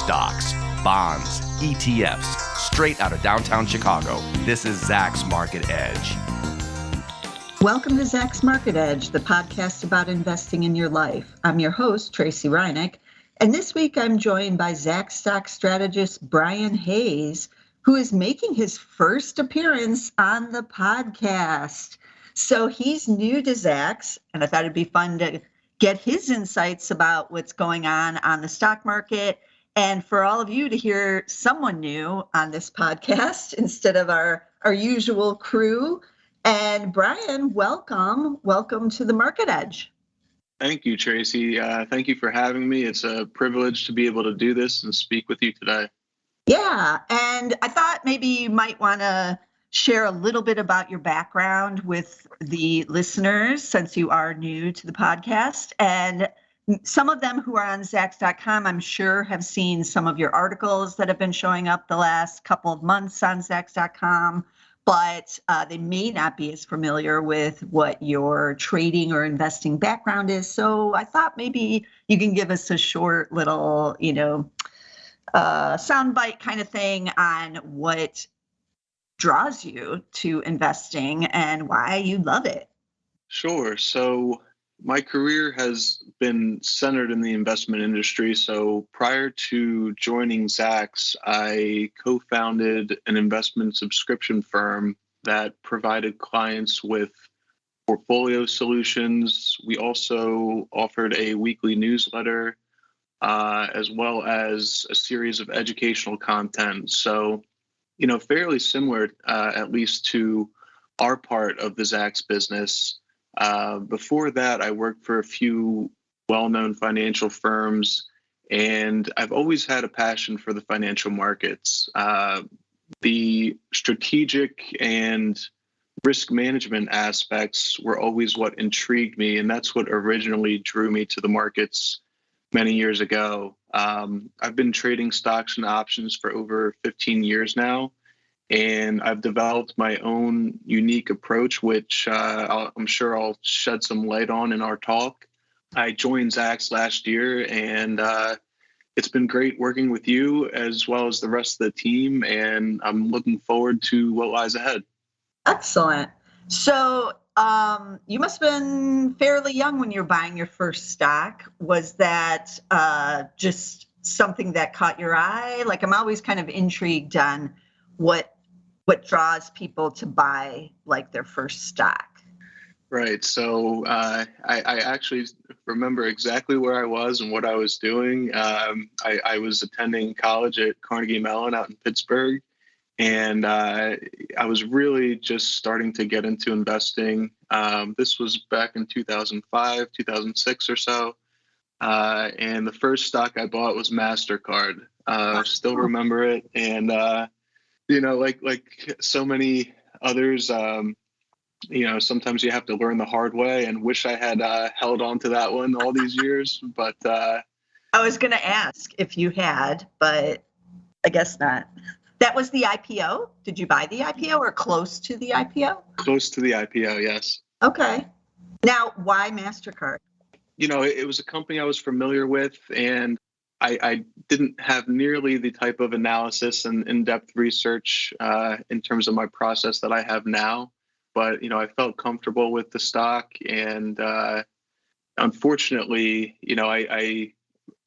Stocks, bonds, ETFs, straight out of downtown Chicago. This is Zach's Market Edge. Welcome to Zach's Market Edge, the podcast about investing in your life. I'm your host, Tracy Reinick, and this week I'm joined by Zach's stock strategist, Brian Hayes, who is making his first appearance on the podcast. So he's new to Zach's, and I thought it'd be fun to get his insights about what's going on the stock market, and for all of you to hear someone new on this podcast instead of our usual crew. And Brian, welcome to the Market Edge. Thank you, Tracy. Thank you for having me. It's a privilege to be able to do this and speak with you today. Yeah, and I thought maybe you might want to share a little bit about your background with the listeners since you are new to the podcast. And some of them who are on Zacks.com, I'm sure, have seen some of your articles that have been showing up the last couple of months on Zacks.com, but they may not be as familiar with what your trading or investing background is. So I thought maybe you can give us a short little, soundbite kind of thing on what draws you to investing and why you love it. Sure. So my career has been centered in the investment industry. So prior to joining Zacks, I co-founded an investment subscription firm that provided clients with portfolio solutions. We also offered a weekly newsletter, as well as a series of educational content. So fairly similar, at least to our part of the Zacks business. Before that, I worked for a few well-known financial firms, and I've always had a passion for the financial markets. The strategic and risk management aspects were always what intrigued me, and that's what originally drew me to the markets many years ago. I've been trading stocks and options for over 15 years now, and I've developed my own unique approach, which I'm sure I'll shed some light on in our talk. I joined Zacks last year, and it's been great working with you as well as the rest of the team, and I'm looking forward to what lies ahead. Excellent. So you must have been fairly young when you were buying your first stock. Was that just something that caught your eye? Like, I'm always kind of intrigued on what draws people to buy like their first stock. Right. So I actually remember exactly where I was and what I was doing. I was attending college at Carnegie Mellon out in Pittsburgh. And I was really just starting to get into investing. This was back in 2005, 2006 or so. And the first stock I bought was MasterCard. Still remember it. And, like so many others, sometimes you have to learn the hard way, and wish I had held on to that one all these years. But I was going to ask if you had, but I guess not. That was the IPO? Did you buy the IPO or close to the IPO? Close to the IPO, yes. Okay. Now, why MasterCard? It was a company I was familiar with, and I didn't have nearly the type of analysis and in-depth research in terms of my process that I have now. But, I felt comfortable with the stock, and unfortunately, I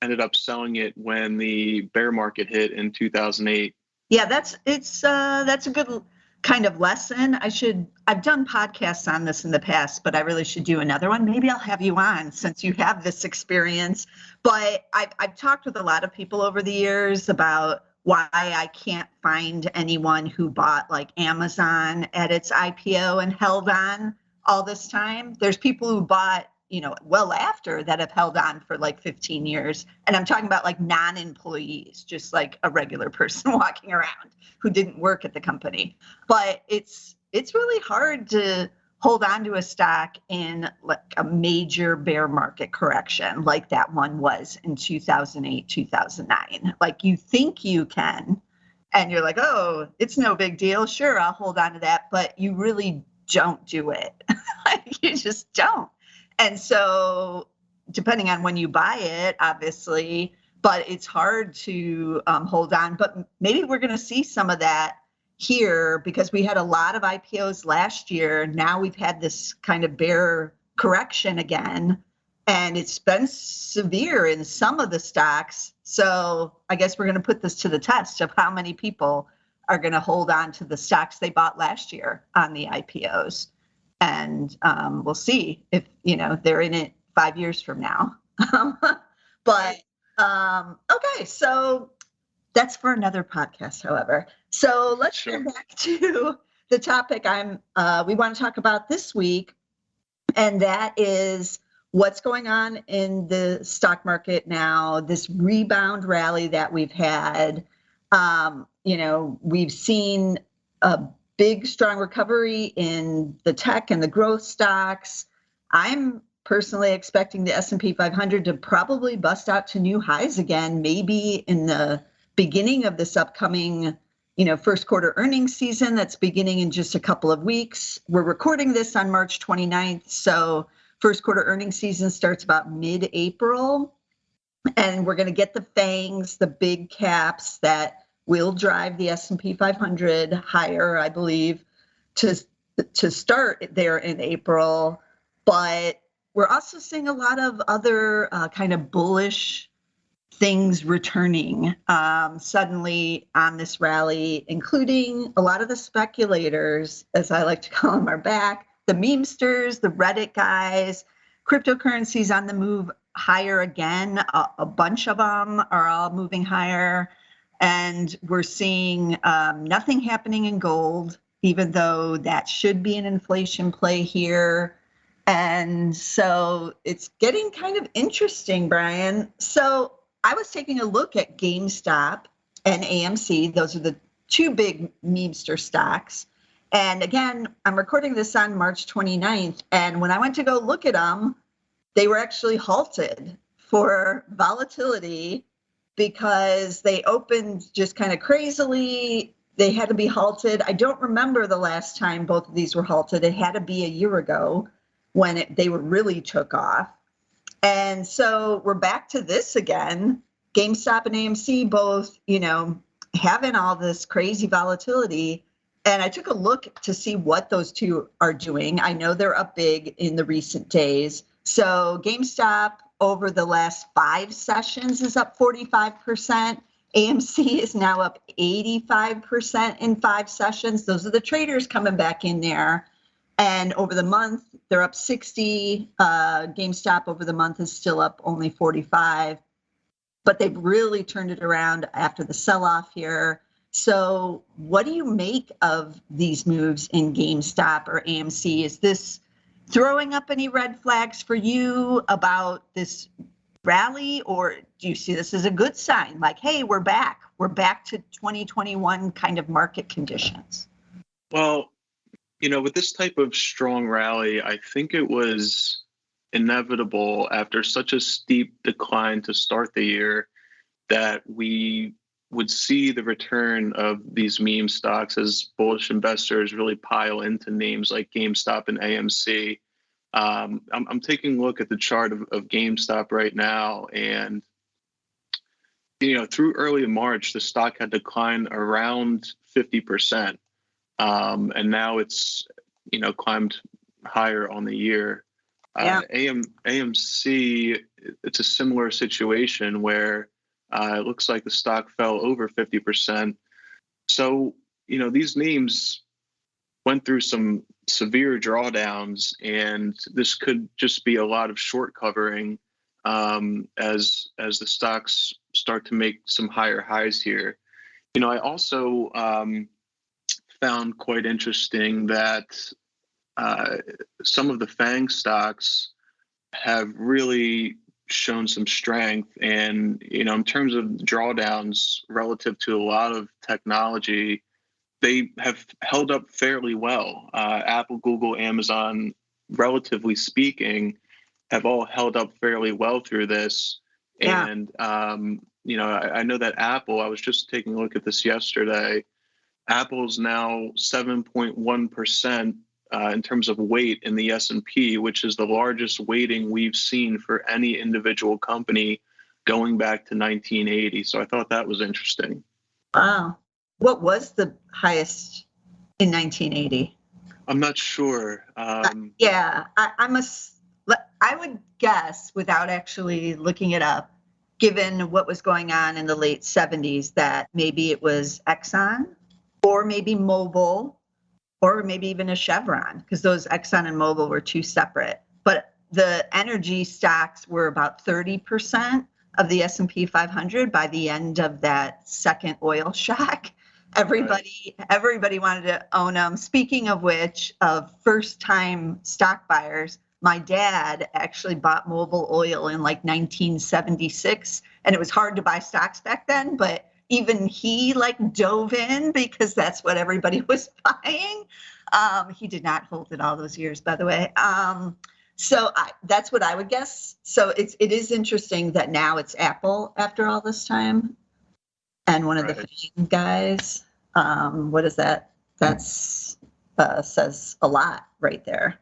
ended up selling it when the bear market hit in 2008. Yeah, that's a good kind of lesson. I've done podcasts on this in the past, but I really should do another one. Maybe I'll have you on since you have this experience. But I've talked with a lot of people over the years about why I can't find anyone who bought like Amazon at its IPO and held on all this time. There's people who bought, well after that have held on for like 15 years. And I'm talking about like non-employees, just like a regular person walking around who didn't work at the company. But it's really hard to hold on to a stock in like a major bear market correction like that one was in 2008, 2009. Like you think you can, and you're like, oh, it's no big deal. Sure, I'll hold on to that. But you really don't do it. You just don't. And so depending on when you buy it, obviously, but it's hard to hold on. But maybe we're going to see some of that here because we had a lot of IPOs last year. Now we've had this kind of bear correction again, and it's been severe in some of the stocks. So I guess we're going to put this to the test of how many people are going to hold on to the stocks they bought last year on the IPOs. And we'll see if, they're in it 5 years from now. But okay, so that's for another podcast, however. So let's get back to the topic we want to talk about this week. And that is what's going on in the stock market now, this rebound rally that we've had. We've seen a big, strong recovery in the tech and the growth stocks. I'm personally expecting the S&P 500 to probably bust out to new highs again, maybe in the beginning of this upcoming, first quarter earnings season that's beginning in just a couple of weeks. We're recording this on March 29th. So first quarter earnings season starts about mid-April. And we're going to get the FAANGs, the big caps that will drive the S&P 500 higher, I believe, to start there in April. But we're also seeing a lot of other kind of bullish things returning suddenly on this rally, including a lot of the speculators, as I like to call them, are back. The memesters, the Reddit guys, cryptocurrencies on the move higher again. A bunch of them are all moving higher. And we're seeing nothing happening in gold, even though that should be an inflation play here. And so it's getting kind of interesting, Brian. So I was taking a look at GameStop and AMC. Those are the two big memester stocks. And again, I'm recording this on March 29th. And when I went to go look at them, they were actually halted for volatility because they opened just kind of crazily. They had to be halted. I don't remember the last time both of these were halted. It had to be a year ago when they were really took off. And so we're back to this again. GameStop and AMC both, having all this crazy volatility. And I took a look to see what those two are doing. I know they're up big in the recent days. So GameStop over the last 5 sessions is up 45%. AMC is now up 85% in 5 sessions. Those are the traders coming back in there. And over the month, they're up 60. GameStop over the month is still up only 45. But they've really turned it around after the sell-off here. So what do you make of these moves in GameStop or AMC? Is this throwing up any red flags for you about this rally, or do you see this as a good sign? Like, hey, we're back to 2021 kind of market conditions? Well, with this type of strong rally, I think it was inevitable after such a steep decline to start the year that we would see the return of these meme stocks as bullish investors really pile into names like GameStop and AMC. I'm taking a look at the chart of GameStop right now, and through early March, the stock had declined around 50%, and now it's climbed higher on the year. AMC, it's a similar situation where it looks like the stock fell over 50%. So these names went through some severe drawdowns, and this could just be a lot of short covering as the stocks start to make some higher highs here. I also found quite interesting that some of the FAANG stocks have really shown some strength, and in terms of drawdowns relative to a lot of technology, they have held up fairly well. Apple, Google, Amazon, relatively speaking, have all held up fairly well through this. Yeah. And, I know that Apple, I was just taking a look at this yesterday, Apple's now 7.1% in terms of weight in the S&P, which is the largest weighting we've seen for any individual company going back to 1980. So I thought that was interesting. Wow. What was the highest in 1980? I'm not sure. Yeah, I would guess without actually looking it up, given what was going on in the late 70s, that maybe it was Exxon or maybe Mobil or maybe even a Chevron, because those Exxon and Mobil were two separate. But the energy stocks were about 30% of the S&P 500 by the end of that second oil shock. Everybody wanted to own them. Speaking of which, of first-time stock buyers, my dad actually bought Mobil Oil in like 1976, and it was hard to buy stocks back then, but even he like dove in because that's what everybody was buying. He did not hold it all those years, by the way. That's what I would guess. So it is interesting that now it's Apple after all this time. And one of the FAANG guys, what is that? That's says a lot right there.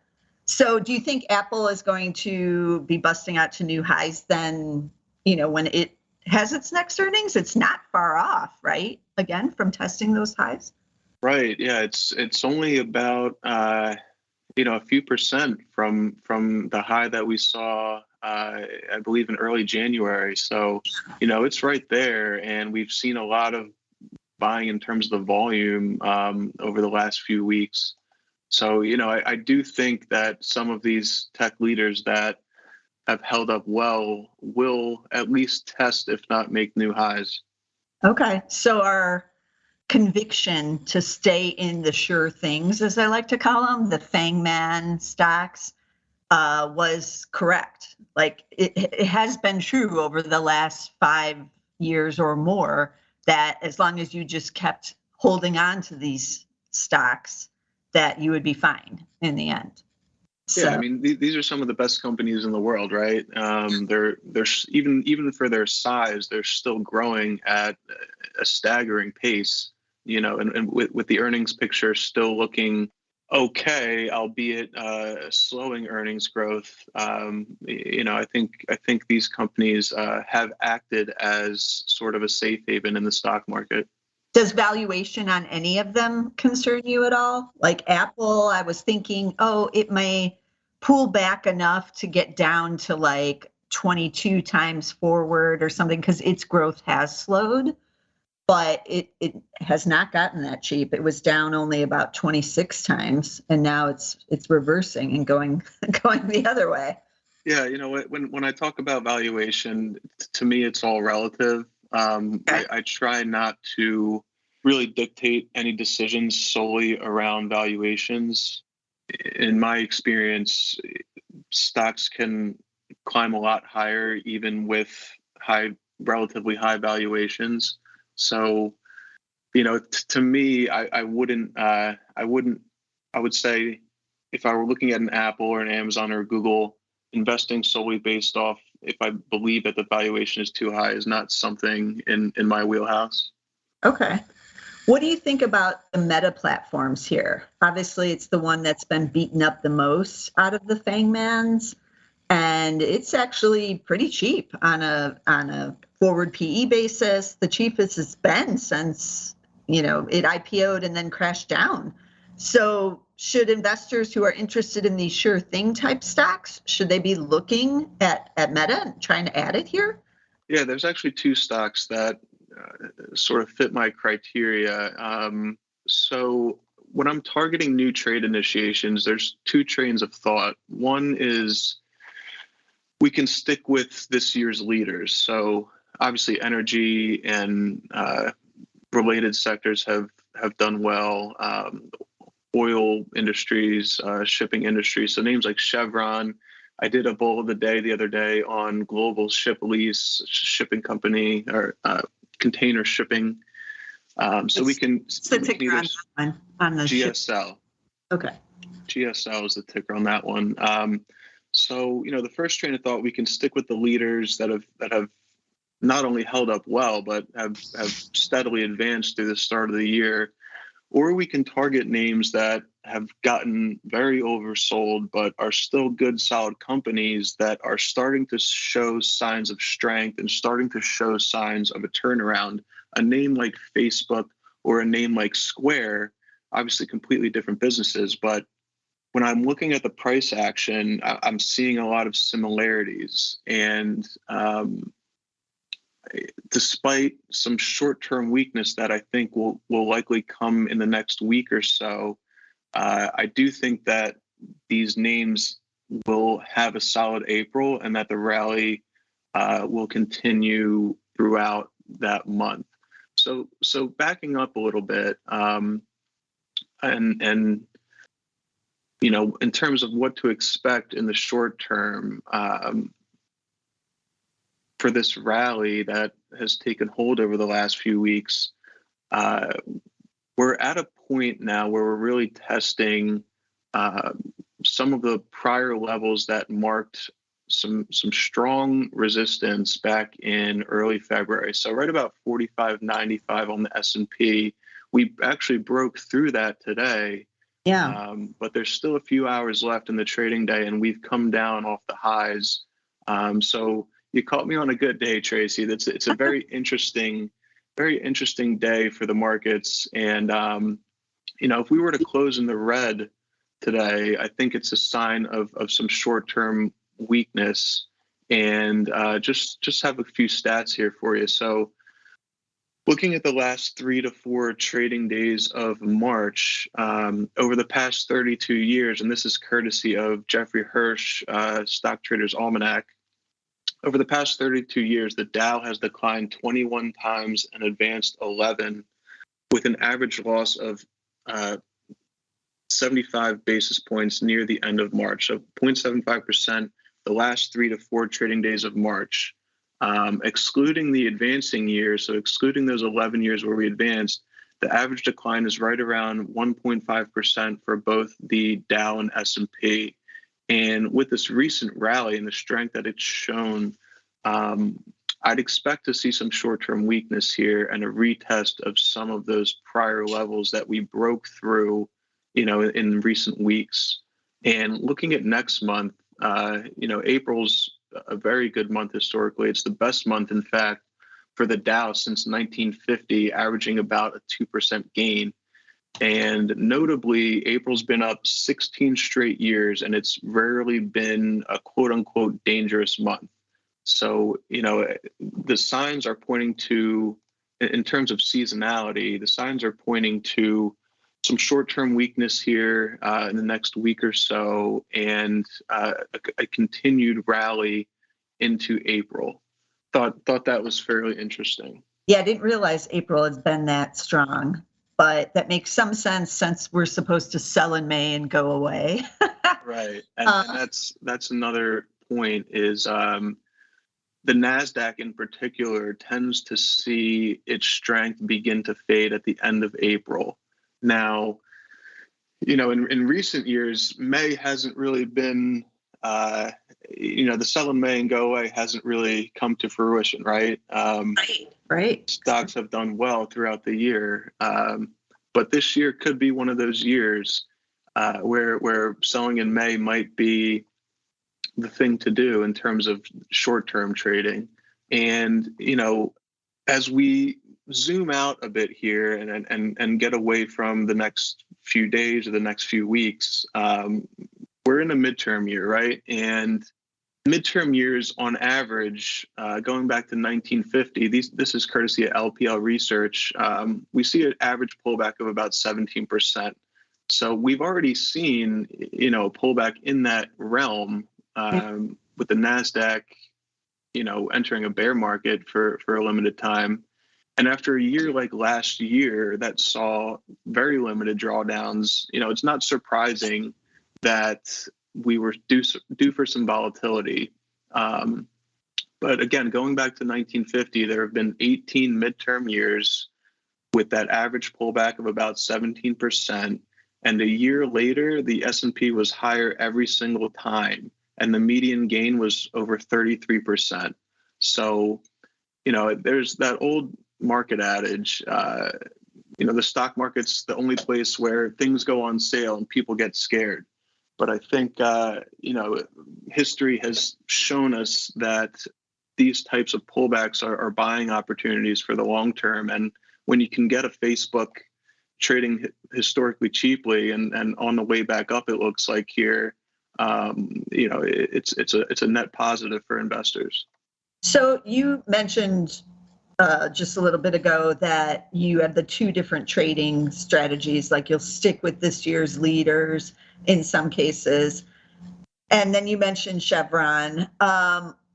So do you think Apple is going to be busting out to new highs then, when it has its next earnings? It's not far off, right? Again, from testing those highs? Right. Yeah. It's only about, a few percent from the high that we saw, I believe in early January. So, it's right there. And we've seen a lot of buying in terms of the volume over the last few weeks. So, I do think that some of these tech leaders that have held up well will at least test, if not make new highs. Okay. So our conviction to stay in the sure things, as I like to call them, the FAANG man stocks, was correct. Like it has been true over the last 5 years or more that as long as you just kept holding on to these stocks, that you would be fine in the end. Yeah, I mean, these are some of the best companies in the world, right? They're even for their size, they're still growing at a staggering pace. And with the earnings picture still looking okay, albeit slowing earnings growth. I think these companies have acted as sort of a safe haven in the stock market. Does valuation on any of them concern you at all? Like Apple, I was thinking, it may pull back enough to get down to like 22 times forward or something because its growth has slowed, but it has not gotten that cheap. It was down only about 26 times, and now it's reversing and going the other way. Yeah, when I talk about valuation, to me, it's all relative. I try not to really dictate any decisions solely around valuations. In my experience, stocks can climb a lot higher even with relatively high valuations. So, to me, I would say if I were looking at an Apple or an Amazon or Google, investing solely based off if I believe that the valuation is too high is not something in my wheelhouse. Okay. What do you think about the Meta platforms here? Obviously, it's the one that's been beaten up the most out of the FAANG mans, and it's actually pretty cheap on a forward PE basis. The cheapest it's been since, it IPO'd and then crashed down. So should investors who are interested in these sure thing type stocks, should they be looking at Meta and trying to add it here? Yeah, there's actually two stocks that sort of fit my criteria. So when I'm targeting new trade initiations, there's two trains of thought. One is we can stick with this year's leaders. So obviously energy and related sectors have done well. Oil industries, shipping industries. So names like Chevron. I did a bull of the day the other day on global ship lease, shipping company, or container shipping. So we can. What's the ticker on the GSL. Okay. GSL is the ticker on that one. So the first train of thought, we can stick with the leaders that have not only held up well, but have steadily advanced through the start of the year. or we can target names that have gotten very oversold, but are still good, solid companies that are starting to show signs of strength and starting to show signs of a turnaround. A name like Facebook or a name like Square, obviously completely different businesses, but when I'm looking at the price action, I'm seeing a lot of similarities. And despite some short-term weakness that I think will likely come in the next week or so, I do think that these names will have a solid April and that the rally will continue throughout that month. So backing up a little bit, and in terms of what to expect in the short term, for this rally that has taken hold over the last few weeks, we're at a point now where we're really testing some of the prior levels that marked some strong resistance back in early February. So right about 45.95 on the S&P. We actually broke through that today. Yeah. But there's still a few hours left in the trading day, and we've come down off the highs. So you caught me on a good day, Tracy. It's a very interesting day for the markets. And if we were to close in the red today, I think it's a sign of some short-term weakness. And just have a few stats here for you. So looking at the last 3 to 4 trading days of March, over the past 32 years, and this is courtesy of Jeffrey Hirsch, Stock Traders Almanac, over the past 32 years, the Dow has declined 21 times and advanced 11, with an average loss of 75 basis points near the end of March. So 0.75% the last 3 to 4 trading days of March. Excluding the advancing years, so excluding those 11 years where we advanced, the average decline is right around 1.5% for both the Dow and S&P. And with this recent rally and the strength that it's shown, I'd expect to see some short-term weakness here and a retest of some of those prior levels that we broke through, in recent weeks. And looking at next month, April's a very good month historically. It's the best month, in fact, for the Dow since 1950, averaging about a 2% gain. And notably, April's been up 16 straight years, and it's rarely been a quote unquote dangerous month. So, the signs are pointing to, in terms of seasonality, the signs are pointing to some short-term weakness here in the next week or so, and a continued rally into April. Thought that was fairly interesting. Yeah, I didn't realize April has been that strong, but that makes some sense since we're supposed to sell in May and go away. Right, and that's another point is the NASDAQ in particular tends to see its strength begin to fade at the end of April. Now, in recent years, May hasn't really been, the sell in May and go away hasn't really come to fruition, right? Right. Stocks have done well throughout the year. But this year could be one of those years where selling in May might be the thing to do in terms of short-term trading. And, as we zoom out a bit here and get away from the next few days or the next few weeks, we're in a midterm year, right? And midterm years on average, going back to 1950, this is courtesy of LPL research, we see an average pullback of about 17%. So we've already seen, a pullback in that realm with the NASDAQ, entering a bear market for a limited time. And after a year like last year that saw very limited drawdowns, it's not surprising that we were due for some volatility. But again, going back to 1950, there have been 18 midterm years with that average pullback of about 17%. And a year later, the S&P was higher every single time, and the median gain was over 33%. So, there's that old market adage, the stock market's the only place where things go on sale and people get scared. But I think, history has shown us that these types of pullbacks are buying opportunities for the long term. And when you can get a Facebook trading historically cheaply and on the way back up, it looks like here, it's a net positive for investors. So you mentioned just a little bit ago that you have the two different trading strategies, like you'll stick with this year's leaders in some cases. And then you mentioned Chevron.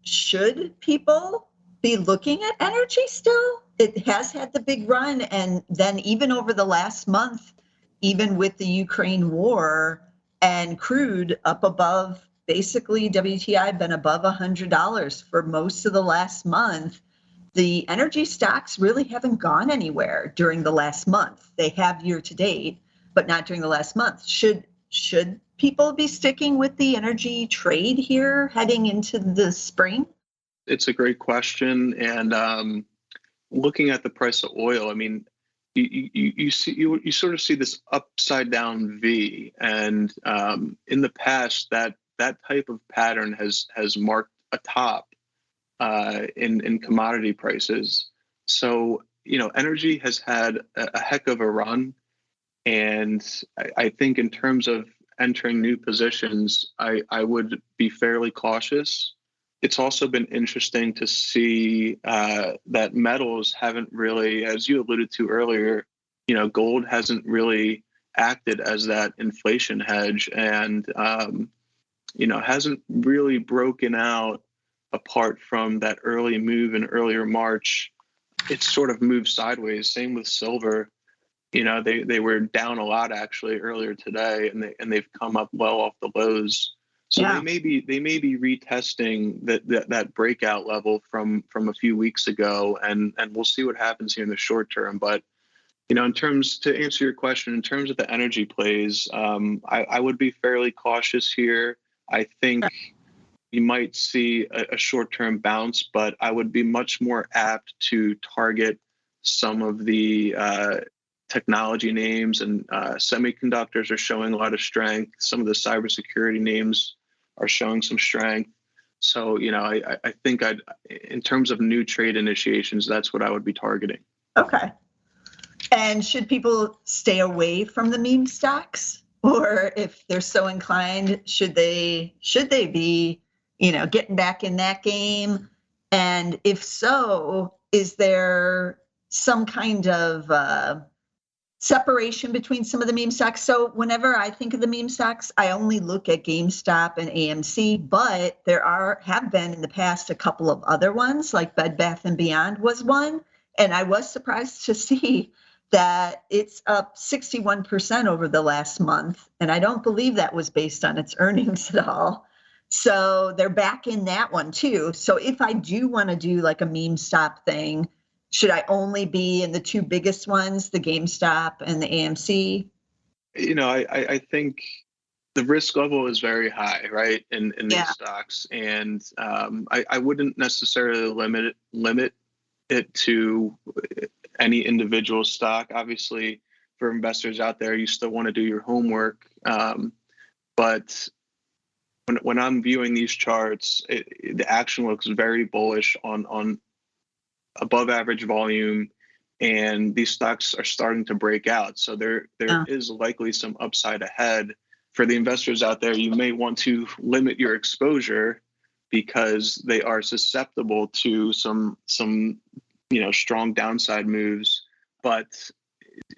Should people be looking at energy still? It has had the big run. And then even over the last month, even with the Ukraine war and crude up above, basically WTI been above $100 for most of the last month. The energy stocks really haven't gone anywhere during the last month. They have year to date, but not during the last month. Should people be sticking with the energy trade here heading into the spring? It's a great question. And looking at the price of oil, I mean, you sort of see this upside down V. And in the past, that type of pattern has marked a top in commodity prices. So, energy has had a heck of a run. And I think in terms of entering new positions, I would be fairly cautious. It's also been interesting to see that metals haven't really, as you alluded to earlier, gold hasn't really acted as that inflation hedge and, hasn't really broken out apart from that early move in earlier March. It's sort of moved sideways. Same with silver. They were down a lot actually earlier today, and they've come up well off the lows. So yeah. they may be retesting that breakout level from a few weeks ago, and we'll see what happens here in the short term. But to answer your question, in terms of the energy plays, I would be fairly cautious here. I think you might see a short-term bounce, but I would be much more apt to target some of the technology names, and semiconductors are showing a lot of strength. Some of the cybersecurity names are showing some strength. So, I think in terms of new trade initiations, that's what I would be targeting. Okay. And should people stay away from the meme stocks? Or if they're so inclined, should they be, getting back in that game? And if so, is there some kind of separation between some of the meme stocks? So whenever I think of the meme stocks, I only look at GameStop and AMC, but there have been in the past a couple of other ones, like Bed Bath & Beyond was one. And I was surprised to see that it's up 61% over the last month. And I don't believe that was based on its earnings at all. So they're back in that one too. So if I do want to do like a meme stop thing, should I only be in the two biggest ones, the GameStop and the AMC? I think the risk level is very high, right, in these stocks. And I wouldn't necessarily limit it to any individual stock. Obviously, for investors out there, you still want to do your homework. But when I'm viewing these charts, the action looks very bullish on above average volume, and these stocks are starting to break out. So there is likely some upside ahead. For the investors out there, you may want to limit your exposure because they are susceptible to some strong downside moves. But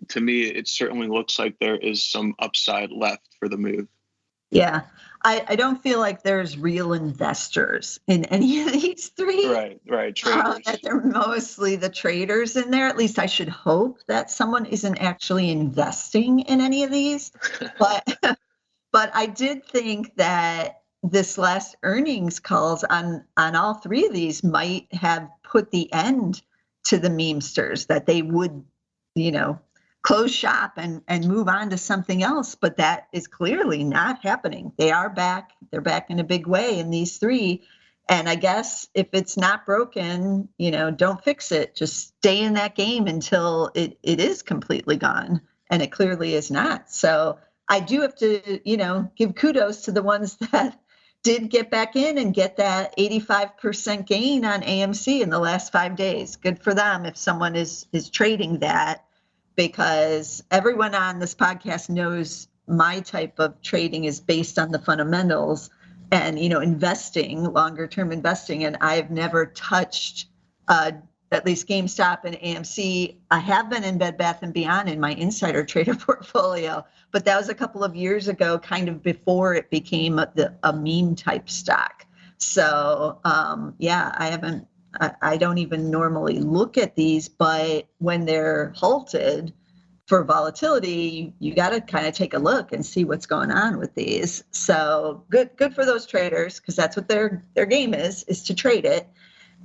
to me, it certainly looks like there is some upside left for the move. Yeah. I don't feel like there's real investors in any of these three. Right. Traders. That they're mostly the traders in there. At least I should hope that someone isn't actually investing in any of these. But I did think that this last earnings calls on all three of these might have put the end to the memesters, that they would, close shop and move on to something else. But that is clearly not happening. They are back. They're back in a big way in these three. And I guess if it's not broken, don't fix it. Just stay in that game until it is completely gone. And it clearly is not. So I do have to, give kudos to the ones that did get back in and get that 85% gain on AMC in the last 5 days. Good for them if someone is trading that, because everyone on this podcast knows my type of trading is based on the fundamentals and, investing, longer term investing. And I've never touched at least GameStop and AMC. I have been in Bed Bath & Beyond in my insider trader portfolio, but that was a couple of years ago, kind of before it became a meme type stock. So I don't even normally look at these, but when they're halted for volatility, you got to kind of take a look and see what's going on with these. So good for those traders, because that's what their game is to trade it.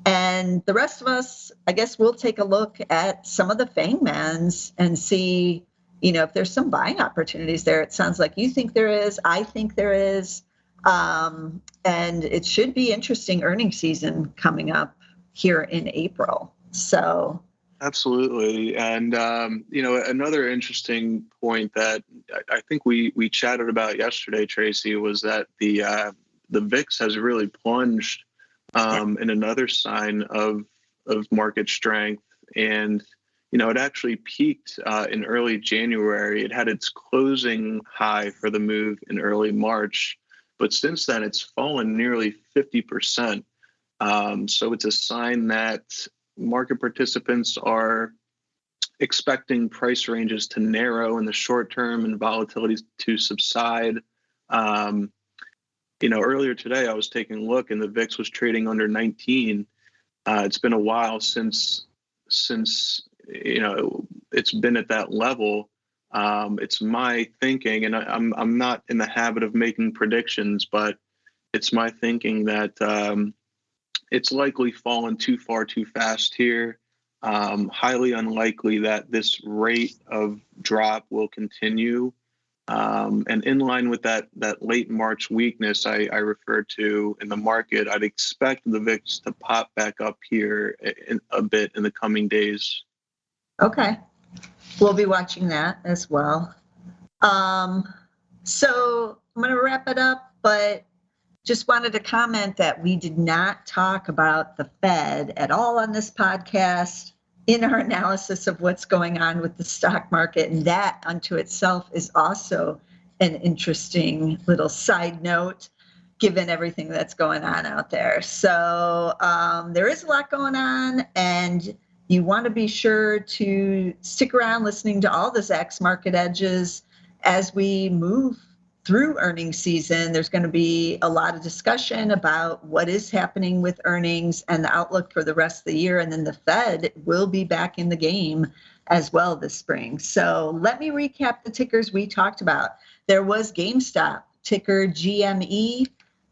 And the rest of us, I guess we'll take a look at some of the FAANG mans and see, if there's some buying opportunities there. It sounds like you think there is. I think there is. And it should be interesting earnings season coming up here in April. So. Absolutely. And, another interesting point that I think we chatted about yesterday, Tracy, was that the VIX has really plunged in another sign of market strength. And, it actually peaked in early January. It had its closing high for the move in early March. But since then, it's fallen nearly 50%. So it's a sign that market participants are expecting price ranges to narrow in the short term and volatility to subside. Earlier today, I was taking a look and the VIX was trading under 19. It's been a while since it's been at that level. It's my thinking, and I'm not in the habit of making predictions, but it's my thinking that it's likely fallen too far too fast here. Highly unlikely that this rate of drop will continue. And in line with that late March weakness I referred to in the market, I'd expect the VIX to pop back up here a bit in the coming days. Okay. We'll be watching that as well. So I'm going to wrap it up, but just wanted to comment that we did not talk about the Fed at all on this podcast in our analysis of what's going on with the stock market. And that unto itself is also an interesting little side note, given everything that's going on out there. So there is a lot going on, and you want to be sure to stick around listening to all the Zach's Market Edges as we move through earnings season. There's going to be a lot of discussion about what is happening with earnings and the outlook for the rest of the year. And then the Fed will be back in the game as well this spring. So let me recap the tickers we talked about. There was GameStop, ticker GME,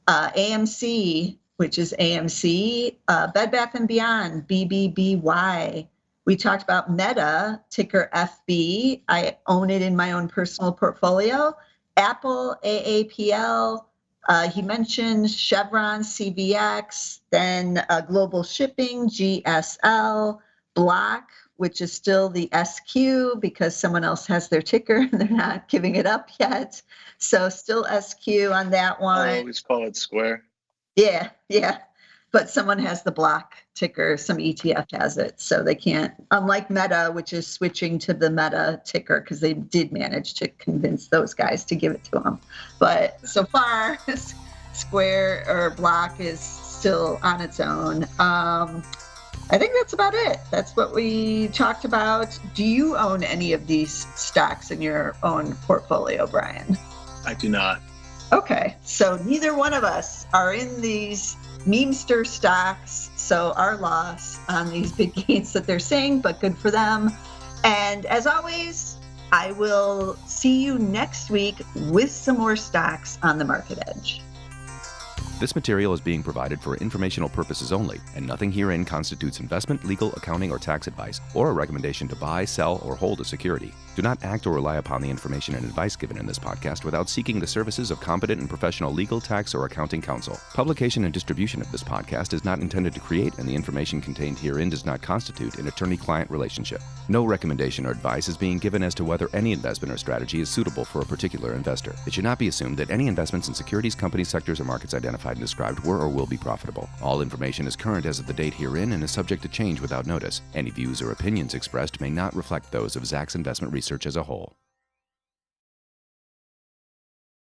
AMC, which is AMC, Bed Bath & Beyond, BBBY. We talked about Meta, ticker FB. I own it in my own personal portfolio. Apple, AAPL, he mentioned Chevron, CVX, then Global Shipping, GSL, Block, which is still the SQ because someone else has their ticker and they're not giving it up yet. So still SQ on that one. I always call it Square. Yeah. But someone has the Block ticker, some ETF has it. So they can't, unlike Meta, which is switching to the Meta ticker because they did manage to convince those guys to give it to them. But so far, Square or Block is still on its own. I think that's about it. That's what we talked about. Do you own any of these stocks in your own portfolio, Brian? I do not. Okay, so neither one of us are in these memester stocks, so our loss on these big gains that they're saying, but good for them. And as always, I will see you next week with some more stocks on the Market Edge. This material is being provided for informational purposes only, and nothing herein constitutes investment, legal, accounting, or tax advice, or a recommendation to buy, sell, or hold a security. Do not act or rely upon the information and advice given in this podcast without seeking the services of competent and professional legal, tax, or accounting counsel. Publication and distribution of this podcast is not intended to create, and the information contained herein does not constitute an attorney-client relationship. No recommendation or advice is being given as to whether any investment or strategy is suitable for a particular investor. It should not be assumed that any investments in securities, companies, sectors, or markets identified and described were or will be profitable. All information is current as of the date herein and is subject to change without notice. Any views or opinions expressed may not reflect those of Zacks Investment Research as a whole.